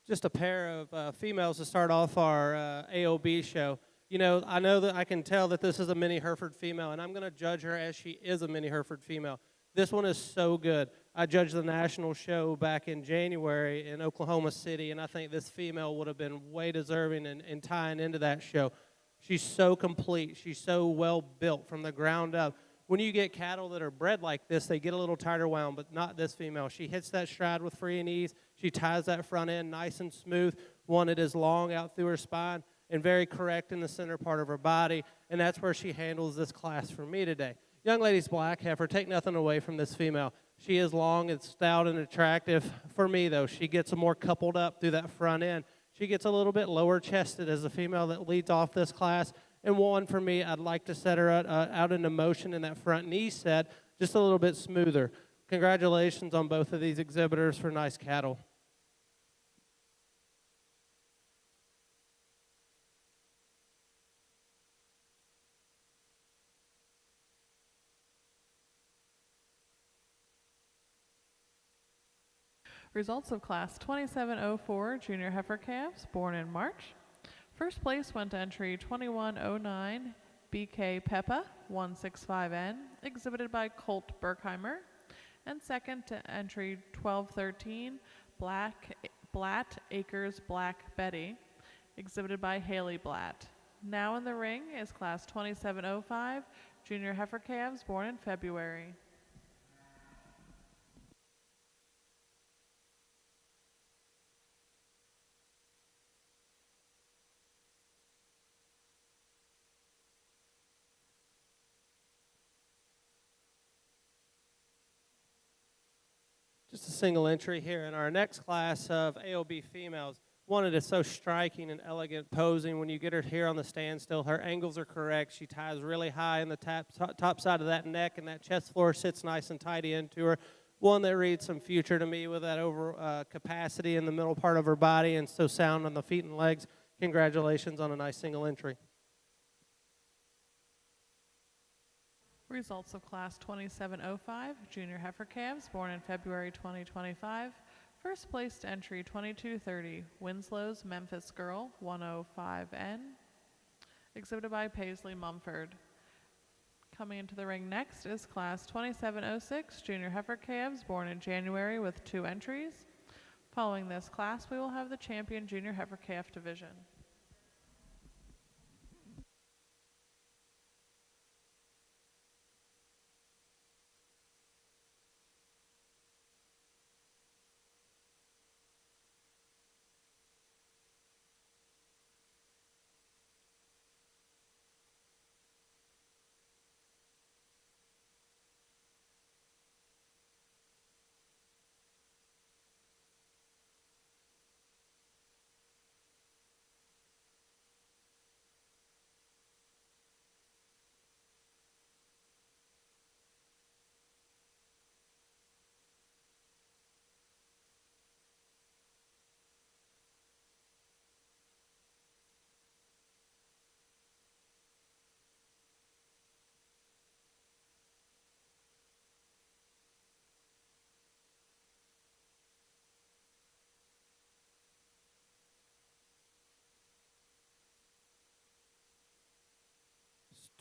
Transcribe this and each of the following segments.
Just a pair of females to start off our AOB show. You know, I know that I can tell that this is a mini Hereford female, and I'm going to judge her as she is a mini Hereford female. This one is so good. I judged the national show back in January in Oklahoma City, and I think this female would have been way deserving in tying into that show. She's so complete. She's so well built from the ground up. When you get cattle that are bred like this, they get a little tighter wound, but not this female. She hits that stride with free and ease. She ties that front end nice and smooth. One, it is long out through her spine and very correct in the center part of her body, and that's where she handles this class for me today. Young lady's black heifer, take nothing away from this female. She is long and stout and attractive. For me, though, she gets more coupled up through that front end. She gets a little bit lower chested as the female that leads off this class. And one, for me, I'd like to set her out into motion in that front knee set just a little bit smoother. Congratulations on both of these exhibitors for nice cattle. Results of Class 2704 Junior Heifer Calves, born in March. First place went to entry 2109 BK Peppa 165N, exhibited by Colt Berkheimer. And second to entry 1213 Blatt Acres Black Betty, exhibited by Haley Blatt. Now in the ring is Class 2705 Junior Heifer Calves, born in February. Just a single entry here in our next class of AOB females. One, it is so striking and elegant posing. When you get her here on the standstill, her angles are correct. She ties really high in the top side of that neck, and that chest floor sits nice and tidy into her. One that reads some future to me with that over capacity in the middle part of her body and so sound on the feet and legs. Congratulations on a nice single entry. Results of Class 2705 Junior Heifer Calves, born in February 2025. First place to entry 2230 Winslow's Memphis Girl 105N, exhibited by Paisley Mumford. Coming into the ring next is Class 2706 Junior Heifer Calves, born in January with 2 entries. Following this class, we will have the champion Junior Heifer Calf division.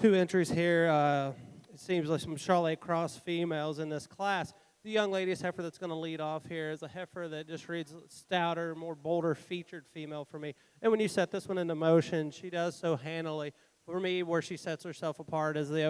Two entries here. It seems like some Charlotte Cross females in this class. The young lady's heifer that's going to lead off here is a heifer that just reads stouter, more bolder featured female for me. And when you set this one into motion, she does so handily. For me, where she sets herself apart is the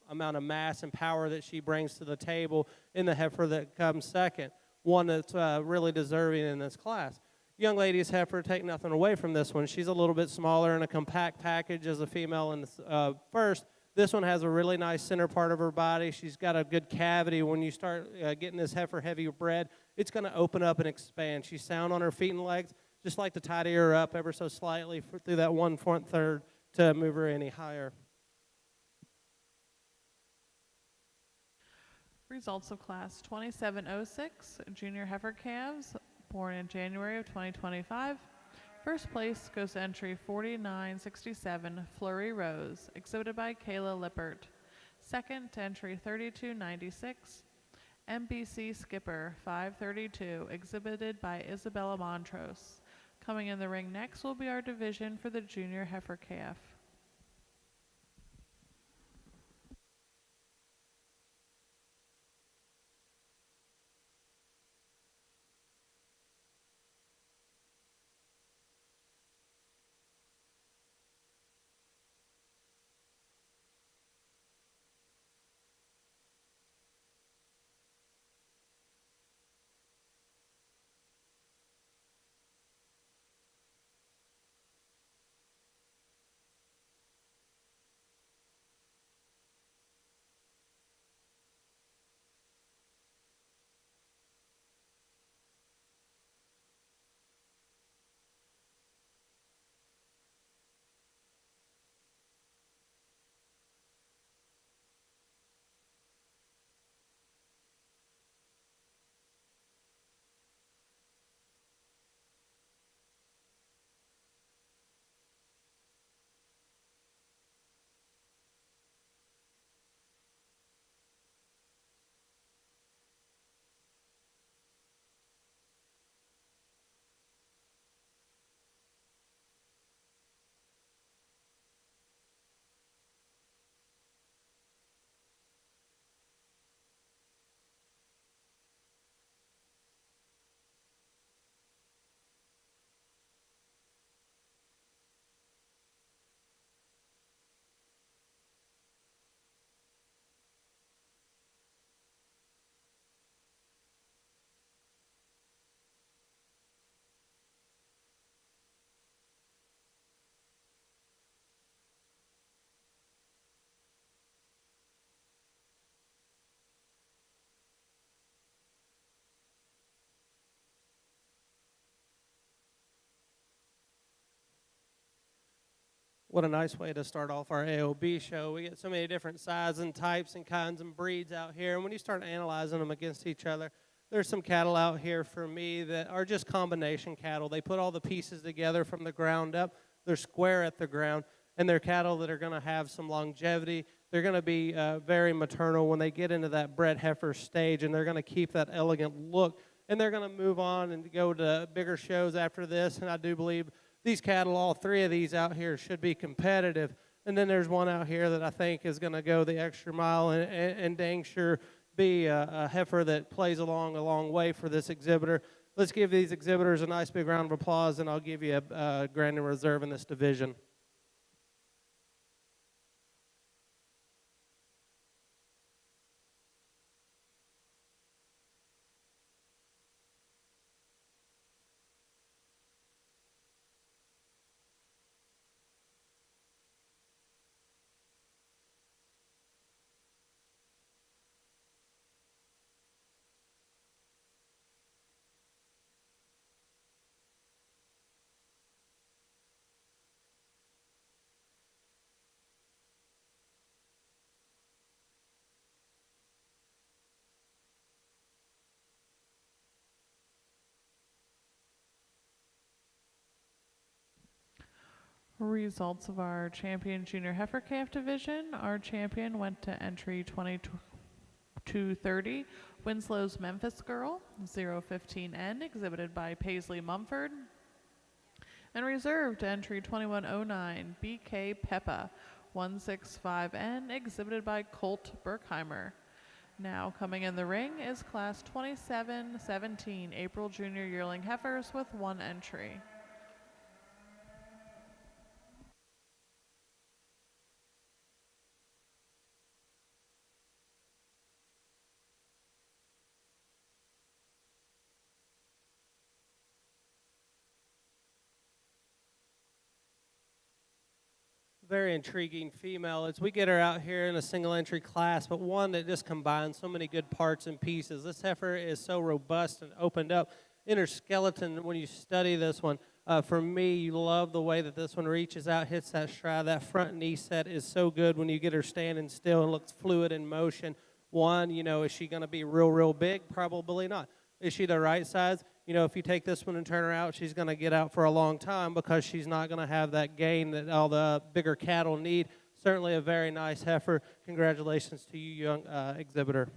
amount of mass and power that she brings to the table in the heifer that comes second, one that's really deserving in this class. Young lady's heifer, take nothing away from this one. She's a little bit smaller in a compact package as a female in the first. This one has a really nice center part of her body. She's got a good cavity. When you start getting this heifer heavier bred, it's going to open up and expand. She's sound on her feet and legs. Just like to tidy her up ever so slightly through that one front third to move her any higher. Results of Class 2706 Junior Heifer Calves, born in January of 2025. First place goes to entry 4967 Flurry Rose, exhibited by Kayla Lippert. Second to entry 3296 MBC Skipper 532, exhibited by Isabella Montrose. Coming in the ring next will be our division for the junior heifer calf. What a nice way to start off our AOB show. We get so many different sizes and types and kinds and breeds out here. And when you start analyzing them against each other, there's some cattle out here for me that are just combination cattle. They put all the pieces together from the ground up. They're square at the ground. And they're cattle that are going to have some longevity. They're going to be very maternal when they get into that bred heifer stage. And they're going to keep that elegant look. And they're going to move on and go to bigger shows after this. And I do believe these cattle, all three of these out here, should be competitive. And then there's one out here that I think is going to go the extra mile and dang sure be a heifer that plays along a long way for this exhibitor. Let's give these exhibitors a nice big round of applause, and I'll give you a grand and reserve in this division. Results of our champion junior heifer calf division. Our champion went to entry 2230, Winslow's Memphis Girl, 015N, exhibited by Paisley Mumford. And reserved entry 2109, BK Peppa, 165N, exhibited by Colt Berkheimer. Now coming in the ring is class 2717, April Junior Yearling Heifers with one entry. Very intriguing female as we get her out here in a single entry class, but one that just combines so many good parts and pieces. This heifer is so robust and opened up in her skeleton. When you study this one, for me, you love the way that this one reaches out, hits that stride. That front knee set is so good when you get her standing still and looks fluid in motion. One, is she going to be real big? Probably not. Is she the right size? If you take this one and turn her out, she's going to get out for a long time because she's not going to have that gain that all the bigger cattle need. Certainly a very nice heifer. Congratulations to you, young exhibitor.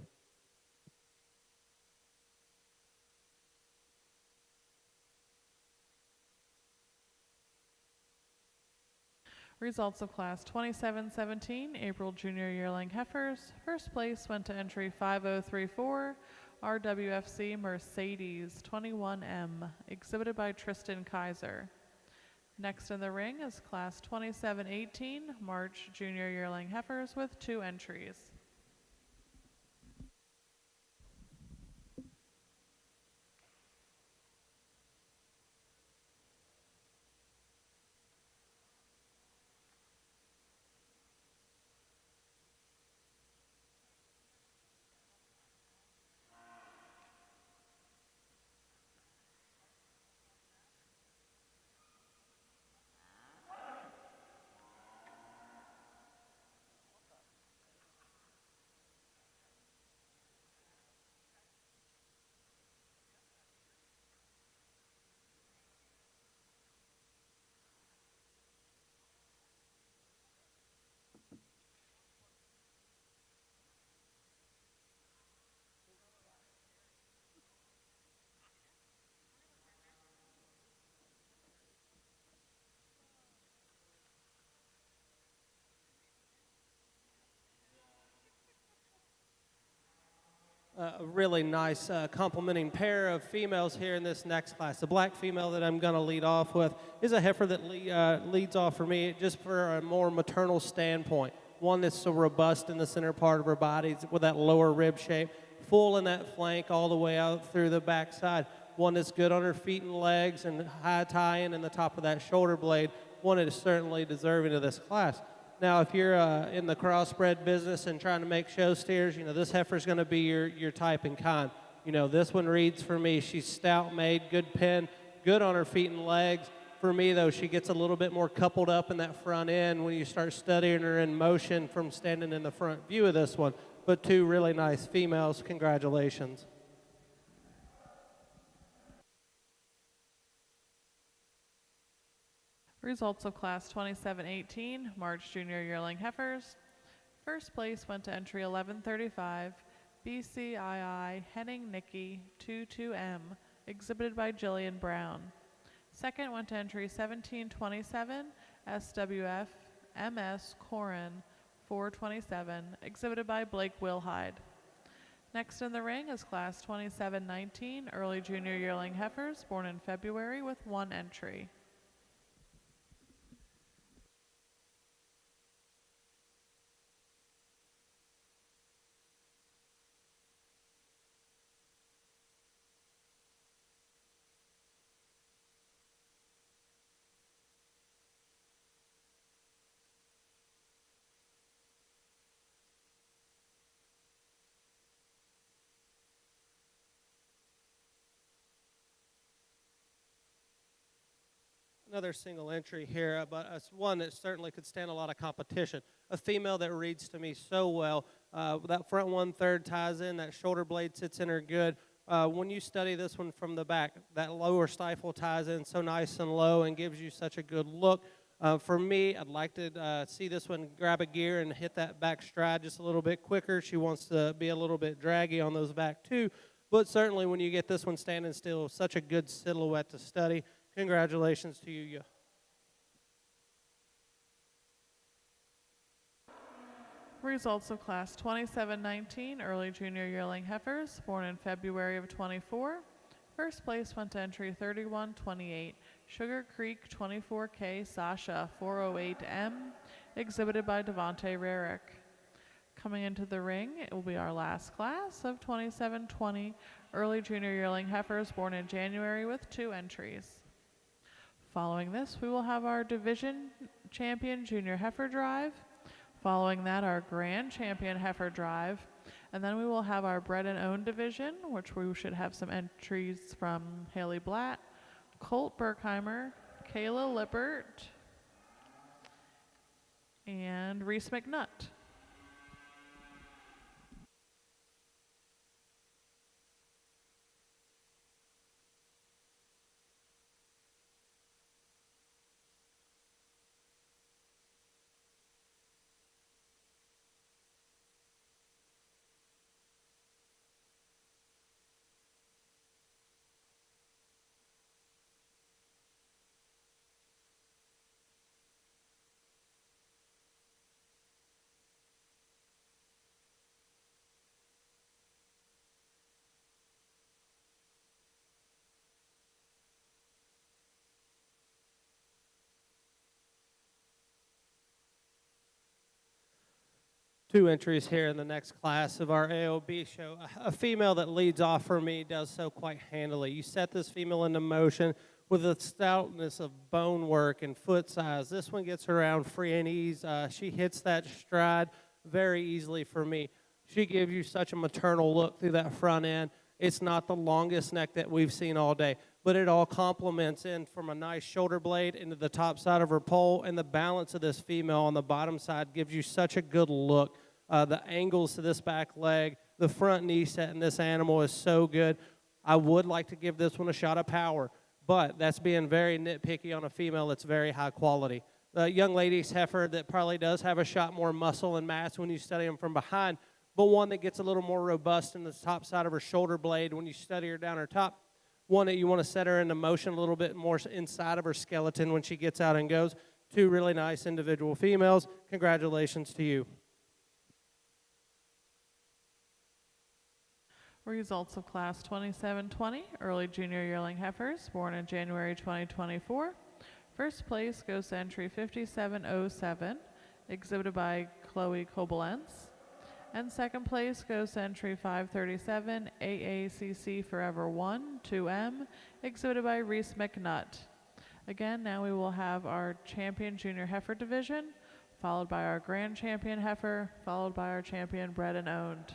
Results of Class 2717, April Junior Yearling Heifers. First place went to entry 5034, RWFC Mercedes 21M, exhibited by Tristan Kaiser. Next in the ring is Class 2718, March Junior Yearling Heifers with 2 entries. A really nice complementing pair of females here in this next class. The black female that I'm going to lead off with is a heifer that leads off for me just for a more maternal standpoint. One that's so robust in the center part of her body with that lower rib shape, full in that flank all the way out through the backside. One that's good on her feet and legs and high tie-in in the top of that shoulder blade. One that is certainly deserving of this class. Now, if you're in the crossbred business and trying to make show steers, this heifer's going to be your type and kind. This one reads for me. She's stout made, good pen, good on her feet and legs. For me, though, she gets a little bit more coupled up in that front end when you start studying her in motion from standing in the front view of this one. But 2 really nice females. Congratulations. Results of Class 2718, March Junior Yearling Heifers. First place went to entry 1135, BCII Henning Nicky 22M, exhibited by Jillian Brown. Second went to entry 1727, SWF MS Corin 427, exhibited by Blake Wilhide. Next in the ring is Class 2719, Early Junior Yearling Heifers, born in February with 1 entry. Another single entry here, but it's one that certainly could stand a lot of competition. A female that reads to me so well. That front 1/3 ties in, that shoulder blade sits in her good. When you study this one from the back, that lower stifle ties in so nice and low and gives you such a good look. For me, I'd like to see this one grab a gear and hit that back stride just a little bit quicker. She wants to be a little bit draggy on those back too, but certainly when you get this one standing still, such a good silhouette to study. Congratulations to you. Results of Class 2719, Early Junior Yearling Heifers, born in February of 24. First place went to entry 3128, Sugar Creek 24K Sasha 408M, exhibited by Devontae Rarick. Coming into the ring, it will be our last class of 2720, Early Junior Yearling Heifers, born in January with 2 entries. Following this, we will have our Division Champion Junior Heifer Drive. Following that, our Grand Champion Heifer Drive. And then we will have our Bred and Owned Division, which we should have some entries from Haley Blatt, Colt Berkheimer, Kayla Lippert, and Reese McNutt. two entries here in the next class of our AOB show. A female that leads off for me does so quite handily. You set this female into motion with the stoutness of bone work and foot size. This one gets around free and ease. She hits that stride very easily for me. She gives you such a maternal look through that front end. It's not the longest neck that we've seen all day, but it all complements in from a nice shoulder blade into the top side of her pole, and the balance of this female on the bottom side gives you such a good look. The angles to this back leg, the front knee set in this animal is so good. I would like to give this one a shot of power, but that's being very nitpicky on a female that's very high quality. The young lady's heifer that probably does have a shot more muscle and mass when you study them from behind, but one that gets a little more robust in the top side of her shoulder blade when you study her down her top. One that you want to set her into motion a little bit more inside of her skeleton when she gets out and goes. Two really nice individual females. Congratulations to you. Results of Class 2720, Early Junior Yearling Heifers, born in January 2024. First place goes to entry 5707, exhibited by Chloe Koblenz. And second place goes to entry 537, AACC Forever 1, 2M, exhibited by Reese McNutt. Again, now we will have our Champion Junior Heifer Division, followed by our Grand Champion Heifer, followed by our Champion Bred and Owned.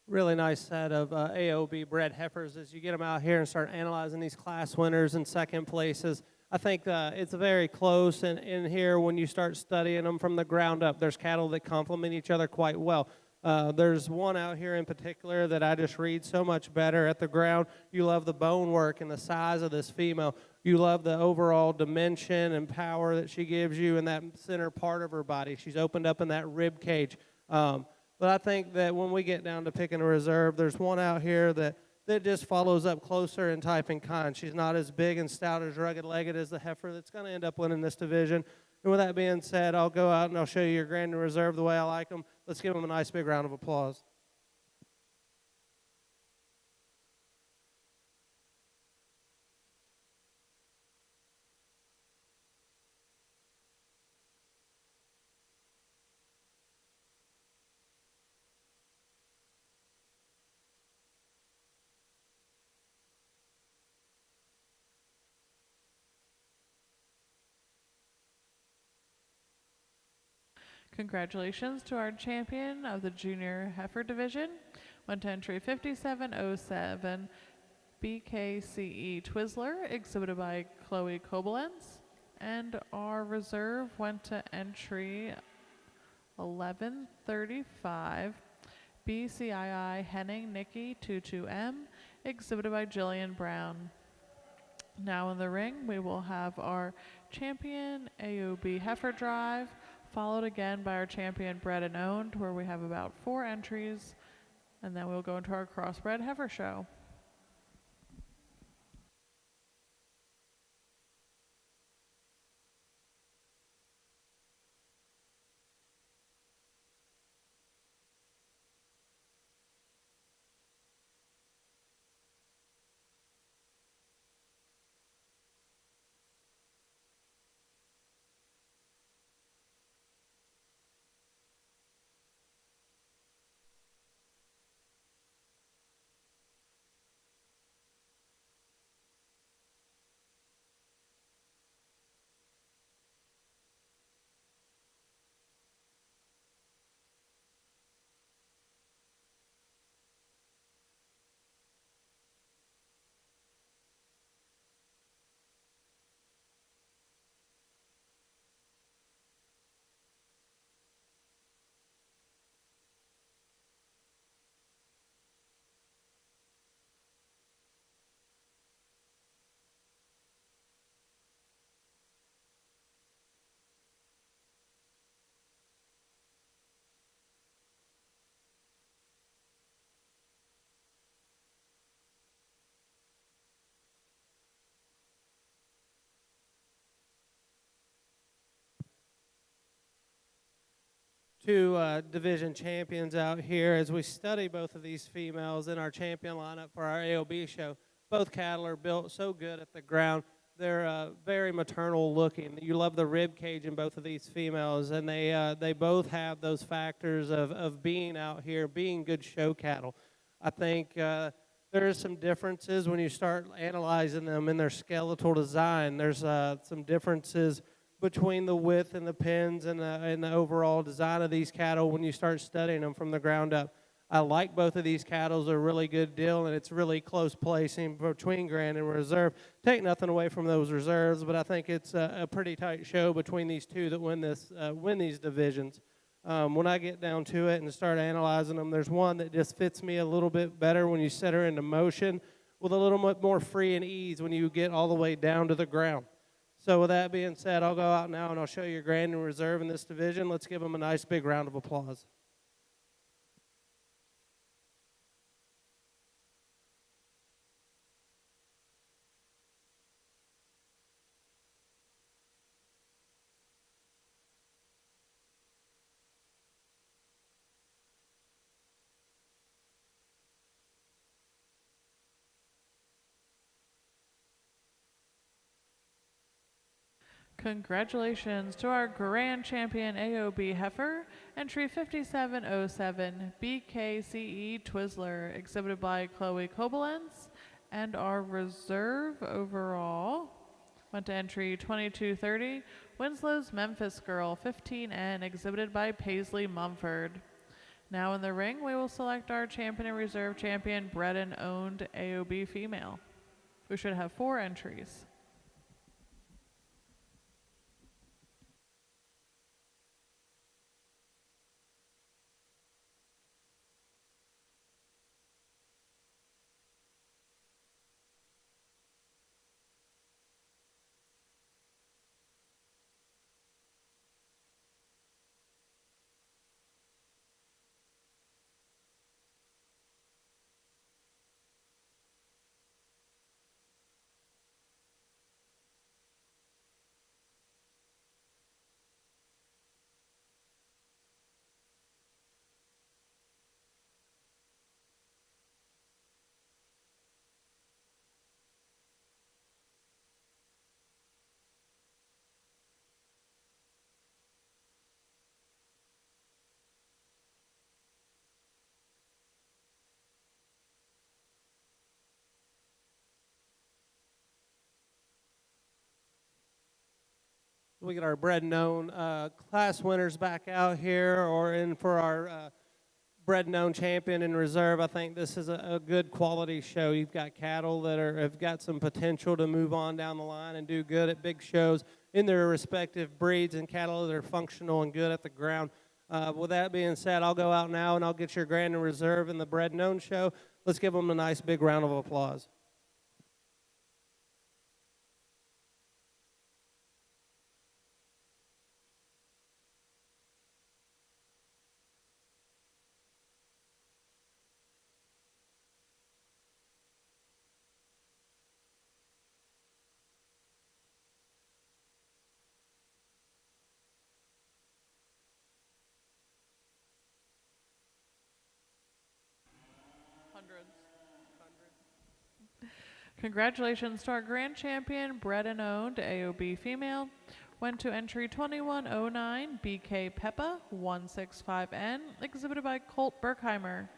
Really nice set of AOB bred heifers as you get them out here and start analyzing these class winners and second places. I think it's very close in here when you start studying them from the ground up. There's cattle that complement each other quite well. There's one out here in particular that I just read so much better at the ground. You love the bone work and the size of this female. You love the overall dimension and power that she gives you in that center part of her body. She's opened up in that rib cage. But I think that when we get down to picking a reserve, there's one out here that just follows up closer in type and kind. She's not as big and stout as rugged-legged as the heifer that's going to end up winning this division. And with that being said, I'll go out and I'll show you your grand and reserve the way I like them. Let's give them a nice big round of applause. Congratulations to our champion of the Junior Heifer Division. Went to entry 5707, BKCE Twizzler, exhibited by Chloe Koblenz. And our reserve went to entry 1135, BCII Henning Nikki 22M, exhibited by Jillian Brown. Now in the ring, we will have our champion AOB Heifer Drive, followed again by our champion Bred and Owned, where we have about 4 entries, and then we'll go into our Crossbred Heifer Show. two division champions out here. As we study both of these females in our champion lineup for our AOB show, both cattle are built so good at the ground. They're very maternal looking. You love the rib cage in both of these females, and they both have those factors of being out here, being good show cattle. I think there's some differences when you start analyzing them in their skeletal design. There's some differences between the width and the pins and the overall design of these cattle when you start studying them from the ground up. I like both of these cattle. They're a really good deal, and it's really close placing between Grand and Reserve. Take nothing away from those reserves, but I think it's a pretty tight show between these two that win these divisions. When I get down to it and start analyzing them, there's one that just fits me a little bit better when you set her into motion with a little bit more free and ease when you get all the way down to the ground. So with that being said, I'll go out now and I'll show you Grand and Reserve in this division. Let's give them a nice big round of applause. Congratulations to our grand champion AOB heifer, entry 5707 BKCE Twizzler, exhibited by Chloe Koblenz, and our reserve overall went to entry 2230 Winslow's Memphis Girl 15N, exhibited by Paisley Mumford. Now in the ring, we will select our champion and reserve champion, bred and owned AOB female. We should have 4 entries. We get our bred and owned class winners back out here, or in for our bred and owned champion in reserve. I think this is a good quality show. You've got cattle that have got some potential to move on down the line and do good at big shows in their respective breeds, and cattle that are functional and good at the ground. With that being said, I'll go out now and I'll get your grand and reserve in the bred and owned show. Let's give them a nice big round of applause. Congratulations to our grand champion, bred and owned AOB female. Went to entry 2109 BK Peppa 165N, exhibited by Colt Berkheimer.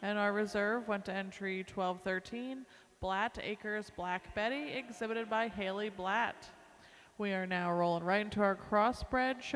And our reserve went to entry 1213 Blatt Acres Black Betty, exhibited by Haley Blatt. We are now rolling right into our crossbred show.